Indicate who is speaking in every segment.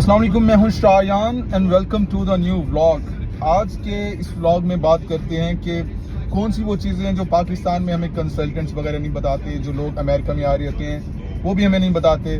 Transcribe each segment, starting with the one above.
Speaker 1: अस्सलाम वालेकुम, मैं हूं Shayan and welcome to the new vlog. आज के इस व्लॉग में बात करते हैं कि कौन सी वो चीज़ें हैं जो पाकिस्तान में हमें कंसल्टेंट्स वगैरह नहीं बताते, जो लोग अमेरिका में आ रहे होते हैं वो भी हमें नहीं बताते,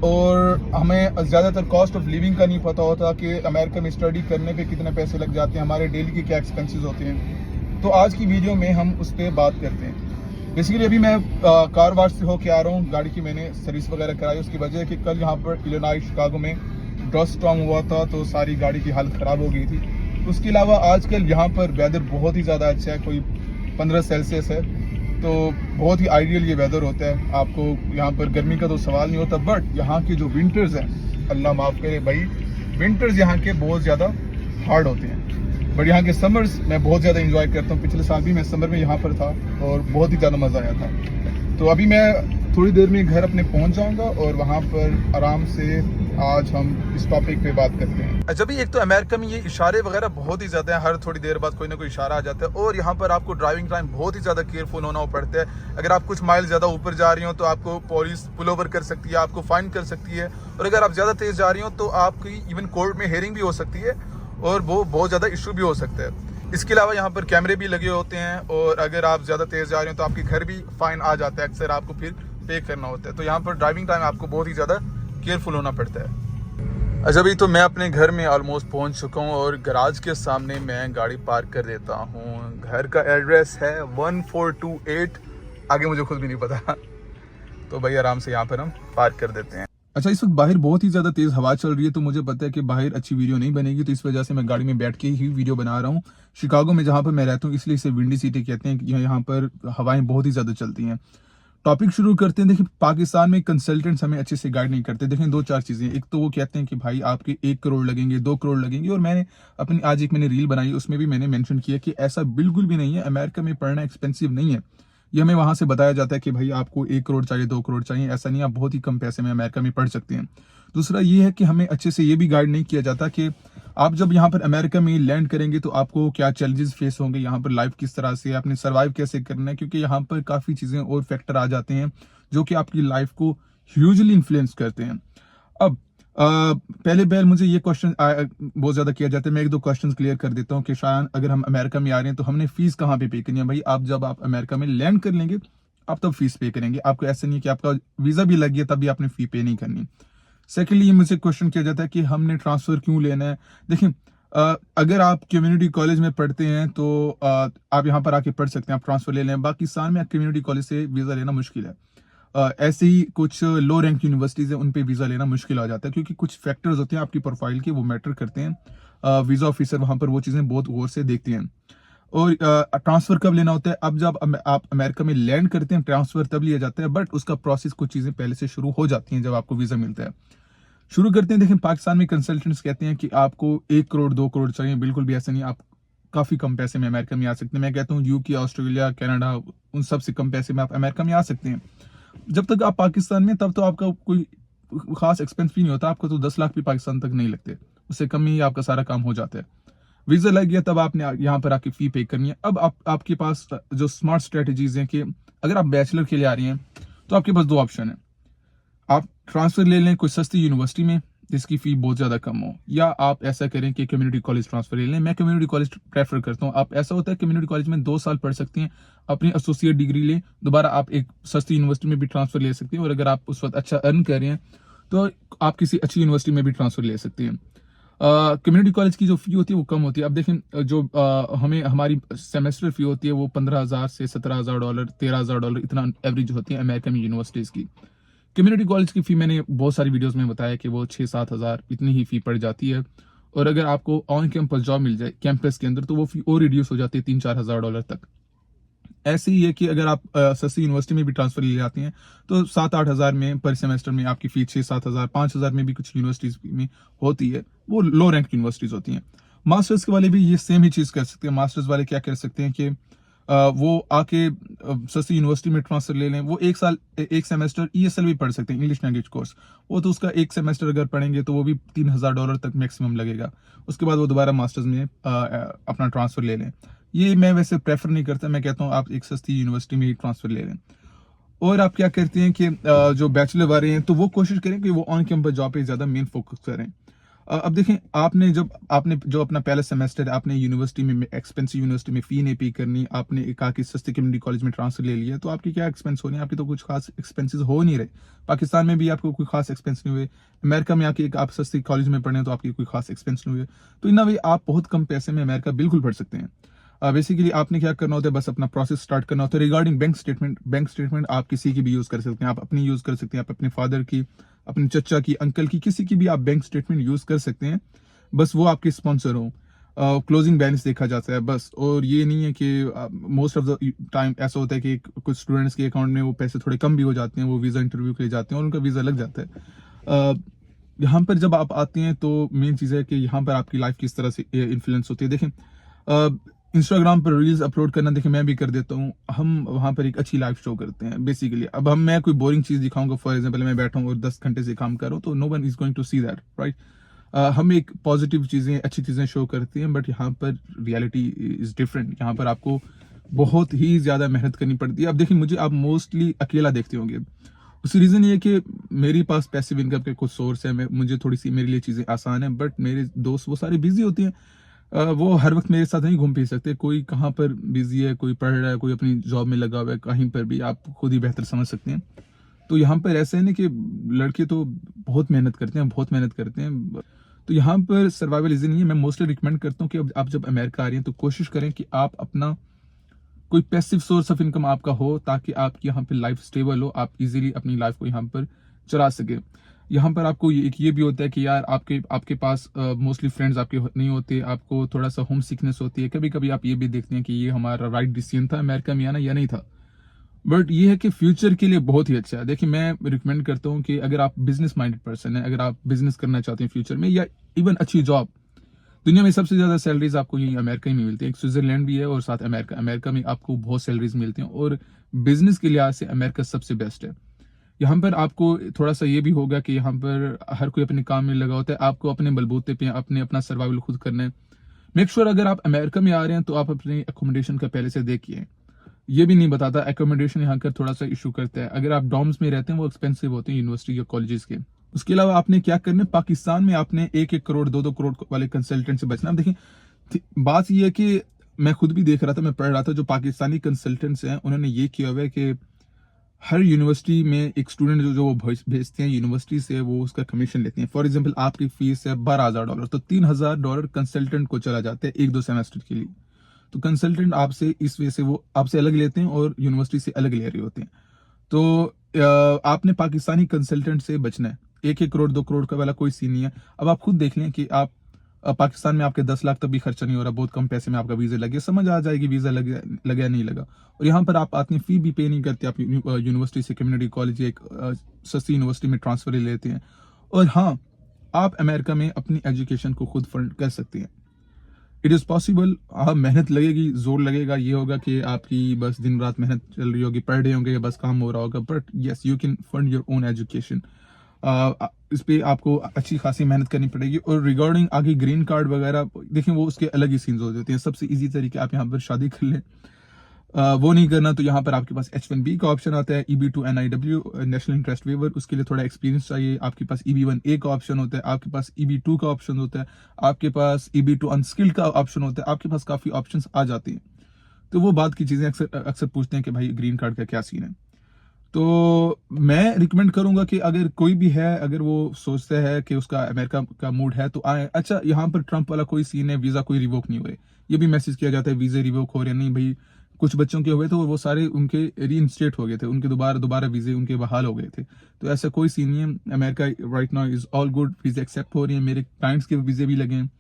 Speaker 1: और हमें ज़्यादातर कॉस्ट ऑफ लिविंग का नहीं पता होता कि अमेरिका में स्टडी करने पे कितने पैसे लग जाते हैं, हमारे डेली के क्या एक्सपेंसेस होते हैं। तो आज की वीडियो में हम उस पर बात करते हैं। बेसिकली अभी मैं कार वाश से होके आ रहा हूँ, गाड़ी की मैंने सर्विस वगैरह कराई। उसकी वजह है कि कल यहाँ पर इलिनॉय शिकागो में डस्ट स्टॉर्म हुआ था, तो सारी गाड़ी की हालत ख़राब हो गई थी। उसके अलावा आजकल यहाँ पर वेदर बहुत ही ज़्यादा अच्छा है, कोई 15 सेल्सियस है, तो बहुत ही आइडियल ये वेदर होता है। आपको यहाँ पर गर्मी का तो सवाल नहीं होता, बट यहाँ के जो विंटर्स हैं, अल्लाह माफ़ करे भाई, विंटर्स यहाँ के बहुत ज़्यादा हार्ड होते हैं। बट यहाँ के समर्स मैं बहुत ज़्यादा इंजॉय करता हूँ। पिछले साल भी मैं समर में यहाँ पर था और बहुत ही ज़्यादा मज़ा आया था। तो अभी मैं थोड़ी देर में घर अपने पहुँच जाऊँगा और वहाँ पर आराम से आज हम इस टॉपिक पे बात करते हैं। अच्छा, भी एक तो अमेरिका में ये इशारे वगैरह बहुत ही ज़्यादा हैं, हर थोड़ी देर बाद कोई ना कोई इशारा आ जाता है, और यहाँ पर आपको ड्राइविंग टाइम बहुत ही ज़्यादा केयरफुल होना पड़ता है। अगर आप कुछ माइल ज़्यादा ऊपर जा रही हो तो आपको पुलिस पुल ओवर कर सकती है, आपको फाइन कर सकती है, और अगर आप ज़्यादा तेज़ जा रही हो तो आपकी इवन कोर्ट में हेयरिंग भी हो सकती है और वो बहुत ज़्यादा इशू भी हो सकता है। इसके अलावा यहाँ पर कैमरे भी लगे होते हैं, और अगर आप ज़्यादा तेज़ जा रहे हो तो आपके घर भी फाइन आ जाता है, अक्सर आपको फिर पे करना होता है। तो यहाँ पर ड्राइविंग टाइम आपको बहुत ही ज़्यादा केयरफुल होना पड़ता है। अच्छा, अभी तो मैं अपने घर में ऑलमोस्ट पहुँच चुका हूँ और गराज के सामने मैं गाड़ी पार्क कर देता हूँ। घर का एड्रेस है 1428, आगे मुझे खुद भी नहीं पता। तो भाई आराम से यहाँ पर हम पार्क कर देते हैं। अच्छा, इस वक्त बाहर बहुत ही ज़्यादा तेज़ हवा चल रही है, तो मुझे पता है कि बाहर अच्छी वीडियो नहीं बनेगी, तो इस वजह से मैं गाड़ी में बैठ के ही वीडियो बना रहा हूँ। शिकागो में जहाँ पर मैं रहता हूँ इसलिए इसे विंडी सिटी कहते हैं कि यहाँ पर हवाएं बहुत ही ज़्यादा चलती हैं। टॉपिक शुरू करते हैं। देखिए, पाकिस्तान में कंसल्टेंट्स हमें अच्छे से गाइड नहीं करते। देखें, दो चार चीज़ें। एक तो वो कहते हैं कि भाई आपके 1 करोड़ लगेंगे, 2 करोड़ लगेंगे, और मैंने अपनी आज एक मैंने रील बनाई, उसमें भी मैंने मेंशन किया कि ऐसा बिल्कुल भी नहीं है। अमेरिका में पढ़ना एक्सपेंसिव नहीं है। ये हमें वहाँ से बताया जाता है कि भाई आपको 1 करोड़ चाहिए, 2 करोड़ चाहिए, ऐसा नहीं, आप बहुत ही कम पैसे में अमेरिका में पढ़ सकते हैं। दूसरा ये है कि हमें अच्छे से ये भी गाइड नहीं किया जाता कि आप जब यहाँ पर अमेरिका में लैंड करेंगे तो आपको क्या चैलेंजेस फेस होंगे, यहाँ पर लाइफ किस तरह से आपने सर्वाइव कैसे करना है, क्योंकि यहाँ पर काफ़ी चीज़ें और फैक्टर आ जाते हैं जो कि आपकी लाइफ को ह्यूजली इन्फ्लुएंस करते हैं। अब पहले मुझे ये क्वेश्चन बहुत ज़्यादा किया जाता है। मैं एक दो क्वेश्चन क्लियर कर देता हूँ कि शायद अगर हम अमेरिका में आ रहे हैं तो हमने फीस कहाँ पे करनी है। भाई, आप जब आप अमेरिका में लैंड कर लेंगे आप तब फीस पे करेंगे। आपको ऐसा नहीं कि आपका वीज़ा भी लग गया तभी आपने फ़ी पे नहीं करनी। सेकेंडली, ये मुझे क्वेश्चन किया जाता है कि हमने ट्रांसफ़र क्यों लेना है। देखिए, अगर आप कम्युनिटी कॉलेज में पढ़ते हैं तो आप यहाँ पर आके पढ़ सकते हैं, आप ट्रांसफ़र ले लें। पाकिस्तान में कम्युनिटी कॉलेज से वीज़ा लेना मुश्किल है। ऐसे ही कुछ लो रैंक यूनिवर्सिटीज़ हैं, उन पे वीज़ा लेना मुश्किल हो जाता है, क्योंकि कुछ फैक्टर्स होते हैं आपकी प्रोफाइल के, वो मैटर करते हैं। वीज़ा ऑफिसर वहाँ पर वो चीज़ें बहुत गौर से देखते हैं। और ट्रांसफ़र कब लेना होता है? अब जब आप अमेरिका में लैंड करते हैं ट्रांसफ़र तब लिया जाता है, बट उसका प्रोसेस कुछ चीज़ें पहले से शुरू हो जाती हैं जब आपको वीज़ा मिलता है। शुरू करते हैं। देखिए, पाकिस्तान में कंसल्टेंट्स कहते हैं कि आपको 1 करोड़ 2 करोड़ चाहिए। बिल्कुल भी ऐसा नहीं, आप काफ़ी कम पैसे में अमेरिका में आ सकते हैं। मैं कहता हूँ यूके, ऑस्ट्रेलिया, कनाडा, उन सब से कम पैसे में आप अमेरिका में आ सकते हैं। जब तक आप पाकिस्तान में, तब तो आपका कोई खास एक्सपेंस भी नहीं होता, आपको तो 10 लाख भी पाकिस्तान तक नहीं लगते, उससे कम ही आपका सारा काम हो जाता है। वीज़ा लग गया तब आपने यहाँ पर आके फ़ी पे करनी है। अब आपके पास जो स्मार्ट स्ट्रेटजीज़ हैं कि अगर आप बैचलर के लिए आ रही हैं तो आपके पास 2 ऑप्शन है। आप ट्रांसफ़र ले लें कोई सस्ती यूनिवर्सिटी में जिसकी फ़ी बहुत ज़्यादा कम हो, या आप ऐसा करें कि कम्युनिटी कॉलेज ट्रांसफ़र ले लें। मैं कम्युनिटी कॉलेज प्रेफर करता हूँ। आप ऐसा होता है कम्युनिटी कॉलेज में 2 साल पढ़ सकती हैं, अपनी एसोसिएट डिग्री लें, दोबारा आप एक सस्ती यूनिवर्सिटी में भी ट्रांसफ़र ले सकती हैं, और अगर आप उस वक्त अच्छा अर्न कर रहे हैं तो आप किसी अच्छी यूनिवर्सिटी में भी ट्रांसफ़र ले सकती हैं। कम्युनिटी कॉलेज की जो फ़ी होती है वो कम होती है। अब देखें, जो हमें हमारी सेमेस्टर फ़ी होती है वो $15,000 से $17,000, $13,000 इतना एवरेज होती है अमेरिका में यूनिवर्सिटीज़ की। कम्युनिटी कॉलेज की फ़ी मैंने बहुत सारी वीडियोस में बताया कि वो 6-7 हज़ार इतनी ही फ़ी पड़ जाती है, और अगर आपको ऑन कैंपस जॉब मिल जाए कैंपस के अंदर तो वो फ़ी और रिड्यूस हो जाती है $3-4 हज़ार तक। ऐसे ही है कि अगर आप सस्ती यूनिवर्सिटी में भी ट्रांसफ़र ले जाते हैं तो 7-8 हज़ार में पर सेमेस्टर में आपकी फ़ी 6-7 हज़ार, 5 हज़ार में भी कुछ यूनिवर्सिटीज़ में होती है, वो लो रैंक यूनिवर्सिटीज़ होती हैं। मास्टर्स के वाले भी ये सेम ही चीज़ कर सकते हैं। मास्टर्स वाले क्या कर सकते हैं कि वो आके सस्ती यूनिवर्सिटी में ट्रांसफ़र ले लें। वो 1 साल 1 सेमेस्टर ESL भी पढ़ सकते हैं, इंग्लिश लैंग्वेज कोर्स। वो तो उसका 1 सेमेस्टर अगर पढ़ेंगे तो वो भी $3,000 तक मैक्सिमम लगेगा। उसके बाद वो दोबारा मास्टर्स में अपना ट्रांसफ़र ले लें। ये मैं वैसे प्रेफर नहीं करता, मैं कहता हूँ आप एक सस्ती यूनिवर्सिटी में ही ट्रांसफ़र ले लें। और आप क्या करते हैं कि जो बैचलर वाले हैं तो वो कोशिश करें कि वो ऑन कैंपस जॉब पे ज़्यादा मेन फोकस करें। अब देखें, आपने जो अपना पहला सेमेस्टर आपने यूनिवर्सिटी में एक्सपेंसिव यूनिवर्सिटी में फ़ी नहीं पे करनी, आपने कहा कि सस्ते कम्युनिटी कॉलेज में ट्रांसफ़र ले लिया, तो आपकी क्या एक्सपेंस होनी है? आपके तो कुछ खास एक्सपेंसेस हो नहीं रहे। पाकिस्तान में भी आपको कोई खास एक्सपेंस नहीं हुए। अमेरिका में आके आप सस्ते कॉलेज में पढ़े हैं, तो आपके कोई खास एक्सपेंस नहीं हुए। तो इन अ वे आप बहुत कम पैसे में अमेरिका बिल्कुल पढ़ सकते हैं। बेसिकली आपने क्या करना होता है, बस अपना प्रोसेस स्टार्ट करना होता है। रिगार्डिंग बैंक स्टेटमेंट आप किसी की भी यूज़ कर सकते हैं, आप अपनी यूज़ कर सकते हैं, आप अपने फादर की, अपने चचा की, अंकल की, किसी की भी आप बैंक स्टेटमेंट यूज़ कर सकते हैं। बस वो आपके स्पॉन्सर हों। क्लोजिंग बैलेंस देखा जाता है बस। और ये नहीं है कि मोस्ट ऑफ द टाइम ऐसा होता है कि कुछ स्टूडेंट्स के अकाउंट में वो पैसे थोड़े कम भी हो जाते हैं, वो वीज़ा इंटरव्यू के लिए जाते हैं और उनका वीज़ा लग जाता है। यहाँ पर जब आप आते हैं तो मेन चीज़ है कि यहाँ पर आपकी लाइफ किस तरह से इन्फ्लुएंस होती है। देखें, इंस्टाग्राम पर रील्स अपलोड करना, देखिए मैं भी कर देता हूँ। हम वहाँ पर एक अच्छी लाइफ शो करते हैं बेसिकली। अब मैं कोई बोरिंग चीज़ दिखाऊंगा, फॉर एग्जाम्पल मैं बैठा हूँ और 10 घंटे से काम कर रहा हूँ, तो no one is going to see that, right. हम एक पॉजिटिव चीज़ें, अच्छी चीज़ें शो करते हैं, बट यहाँ पर रियलिटी इज़ डिफरेंट। यहाँ पर आपको बहुत ही ज़्यादा मेहनत करनी पड़ती है। अब देखिए, मुझे आप मोस्टली अकेला देखते होंगे। उसकी रीज़न ये है कि मेरे पास पैसिव इनकम के कुछ सोर्स है, मुझे थोड़ी सी मेरे लिए चीज़ें आसान है, बट मेरे दोस्त वो सारे बिजी होते हैं। वो हर वक्त मेरे साथ नहीं घूम फिर सकते। कोई कहाँ पर बिजी है, कोई पढ़ रहा है, कोई अपनी जॉब में लगा हुआ है, कहीं पर भी आप खुद ही बेहतर समझ सकते हैं। तो यहाँ पर ऐसा है ना कि लड़के तो बहुत मेहनत करते हैं, बहुत मेहनत करते हैं। तो यहाँ पर सर्वाइवल इजी नहीं है। मैं मोस्टली रिकमेंड करता हूँ कि अब आप जब अमेरिका आ रही हैं तो कोशिश करें कि आप अपना कोई पैसिव सोर्स ऑफ इनकम आपका हो, ताकि आपकी यहाँ पे लाइफ स्टेबल हो, आप इजीली अपनी लाइफ को यहाँ पर चला सके। यहाँ पर आपको ये भी होता है कि यार आपके आपके पास मोस्टली फ्रेंड्स आपके नहीं होते, आपको थोड़ा सा होम सिकनेस होती है। कभी कभी आप ये भी देखते हैं कि ये हमारा राइट डिसीजन था अमेरिका में आना या नहीं था। बट ये है कि फ्यूचर के लिए बहुत ही अच्छा है। देखिए, मैं रिकमेंड करता हूँ कि अगर आप बिजनेस माइंडेड पर्सन है, अगर आप बिजनेस करना चाहते हैं फ्यूचर में, या इवन अच्छी जॉब, दुनिया में सबसे ज्यादा सैलरीज आपको यही अमेरिका ही में मिलती है। एक स्विट्जरलैंड भी है और साथ अमेरिका। अमेरिका में आपको बहुत सैलरीज मिलती हैं और बिजनेस के लिहाज से अमेरिका सबसे बेस्ट है। यहाँ पर आपको थोड़ा सा ये भी होगा कि यहाँ पर हर कोई अपने काम में लगा होता है, आपको अपने बलबूते पे अपना सर्वाइवल खुद करना है। मेक श्योर अगर आप अमेरिका में आ रहे हैं तो आप अपने अकोमोडेशन का पहले से देखिए। ये भी नहीं बताता, अकोमोडेशन यहाँ का थोड़ा सा इशू करता है। अगर आप डॉर्म्स में रहते हैं, वो एक्सपेंसिव होते हैं यूनिवर्सिटी या कॉलेजेस के। उसके अलावा आपने क्या करना है, पाकिस्तान में आपने 1-1 करोड़ 2-2 करोड़ वाले कंसल्टेंट से बचना। अब देखिए, बात ये है कि मैं खुद भी देख रहा था, मैं पढ़ रहा था, जो पाकिस्तानी कंसल्टेंट्स हैं उन्होंने ये किया हुआ है कि हर यूनिवर्सिटी में एक स्टूडेंट जो वो भेजते हैं यूनिवर्सिटी से, वो उसका कमीशन लेते हैं। फॉर एग्जांपल आपकी फीस है $12,000, तो $3,000 कंसल्टेंट को चला जाता है 1-2 सेमेस्टर के लिए। तो कंसल्टेंट आपसे इस वजह से वो आपसे अलग लेते हैं और यूनिवर्सिटी से अलग ले रहे होते हैं। तो आपने पाकिस्तानी कंसल्टेंट से बचना है। 1-1 करोड़ 2 करोड़ का वाला कोई सीन नहीं है। अब आप खुद देख लें कि आप पाकिस्तान में आपके 10 लाख तक भी खर्चा नहीं हो रहा, बहुत कम पैसे में आपका वीजा लगे, समझ आ जाएगी वीजा लगा या नहीं लगा। और यहाँ पर आप आते हैं, फी भी पे नहीं करते, आप यूनिवर्सिटी से कम्युनिटी कॉलेज या एक सस्ती यूनिवर्सिटी में ट्रांसफर ले लेते हैं। और हाँ, आप अमेरिका में अपनी एजुकेशन को खुद फंड कर सकते हैं। It is possible. हाँ, मेहनत लगेगी, जोर लगेगा, ये होगा कि आपकी बस दिन रात मेहनत चल रही होगी, पढ़ रहे होंगे या बस काम हो रहा होगा, but yes, you can fund your own education. इस पे आपको अच्छी खासी मेहनत करनी पड़ेगी। और रिगार्डिंग आगे ग्रीन कार्ड वगैरह, देखें वो उसके अलग ही सीन्स हो जाते हैं। सबसे इजी तरीके, आप यहाँ पर शादी कर लें। वो नहीं करना तो यहाँ पर आपके पास H1B का ऑप्शन आता है, EB2 NIW national interest waiver, उसके लिए थोड़ा एक्सपीरियंस चाहिए। आपके पास EB1A का ऑप्शन होता है, आपके पास EB2 का ऑप्शन होता है, आपके पास EB2 अनस्किल्ड का ऑप्शन होता है, आपके पास काफ़ी ऑप्शंस आ जाते हैं। तो वो बात की चीज़ें अक्सर पूछते हैं कि भाई ग्रीन कार्ड का क्या सीन है। तो मैं रिकमेंड करूंगा कि अगर कोई भी है, अगर वो सोचता है कि उसका अमेरिका का मूड है तो आए। अच्छा, यहाँ पर ट्रंप वाला कोई सीन है, वीज़ा कोई रिवोक नहीं हुए। ये भी मैसेज किया जाता है वीज़े रिवोक हो रहे नहीं भाई। कुछ बच्चों के हुए थे और वो सारे उनके रीइंस्टेट हो गए थे, उनके दोबारा वीज़े उनके बहाल हो गए थे। तो ऐसा कोई सीन नहीं है। America right now is all good, वीज़े एक्सेप्ट हो रही हैं, मेरे क्लाइंट्स के वीज़े भी लगे हैं।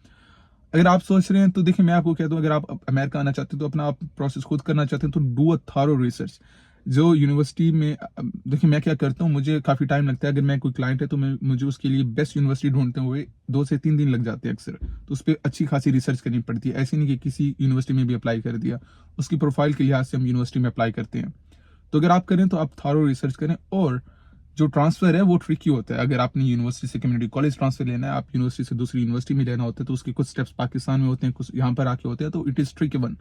Speaker 1: अगर आप सोच रहे हैं तो देखिए, मैं आपको कहता हूँ, अगर आप अमेरिका आना चाहते हैं तो अपना आप प्रोसेस खुद करना चाहते हैं तो डू अ थॉरो रिसर्च। जो यूनिवर्सिटी में देखिए, मैं क्या करता हूँ, मुझे काफ़ी टाइम लगता है। अगर मैं कोई क्लाइंट है तो मुझे उसके लिए बेस्ट यूनिवर्सिटी ढूंढते हुए 2 से 3 दिन लग जाते हैं अक्सर। तो उस पर अच्छी खासी रिसर्च करनी पड़ती है। ऐसे नहीं कि किसी यूनिवर्सिटी में भी अप्लाई कर दिया, उसकी प्रोफाइल के लिहाज से हम यूनिवर्सिटी में अप्लाई करते हैं। तो अगर आप करें तो आप थॉरो रिसर्च करें। और जो ट्रांसफर है वो ट्रिकी होता है। अगर आपने यूनिवर्सिटी से कम्युनिटी कॉलेज ट्रांसफर लेना है, आप यूनिवर्सिटी से दूसरी यूनिवर्सिटी में लेना होता है, तो उसके कुछ स्टेप्स पाकिस्तान में होते हैं, कुछ यहाँ पर आके होते हैं। तो इट इज़ ट्रिकी वन,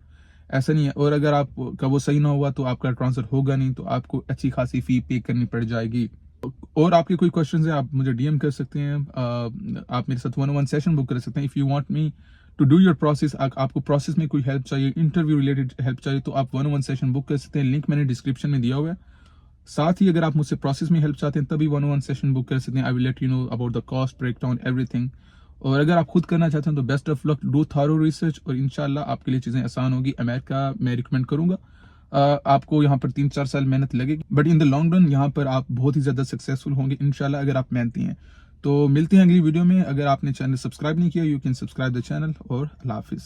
Speaker 1: ऐसा नहीं है। और अगर आपका वो सही ना हुआ तो आपका ट्रांसफर होगा नहीं, तो आपको अच्छी खासी फी पे करनी पड़ जाएगी। और आपके कोई क्वेश्चन है आप मुझे डीएम कर सकते हैं, आप मेरे साथ 1-on-1 सेशन बुक कर सकते हैं। If you want me to do your process, आपको प्रोसेस में कोई हेल्प चाहिए, इंटरव्यू रिलेटेड हेल्प चाहिए, तो आप 1-on-1 सेशन बुक कर सकते हैं। लिंक मैंने डिस्क्रिप्शन में दिया हुआ है। साथ ही अगर आप मुझसे प्रोसेस में हेल्प चाहते हैं तभी 1-on-1 सेशन बुक कर सकते हैं। I will let you know about the cost breakdown everything. और अगर आप खुद करना चाहते हैं तो best of luck, do thorough research और इंशाल्लाह आपके लिए चीज़ें आसान होगी। अमेरिका मैं रिकमेंड करूंगा। आपको यहाँ पर 3-4 साल मेहनत लगेगी, but in the long run यहाँ पर आप बहुत ही ज़्यादा सक्सेसफुल होंगे इंशाल्लाह अगर आप मेहनती हैं। तो मिलते हैं अगली वीडियो में। अगर आपने चैनल सब्सक्राइब नहीं किया, you can subscribe the channel. और अल्लाह हाफिज़।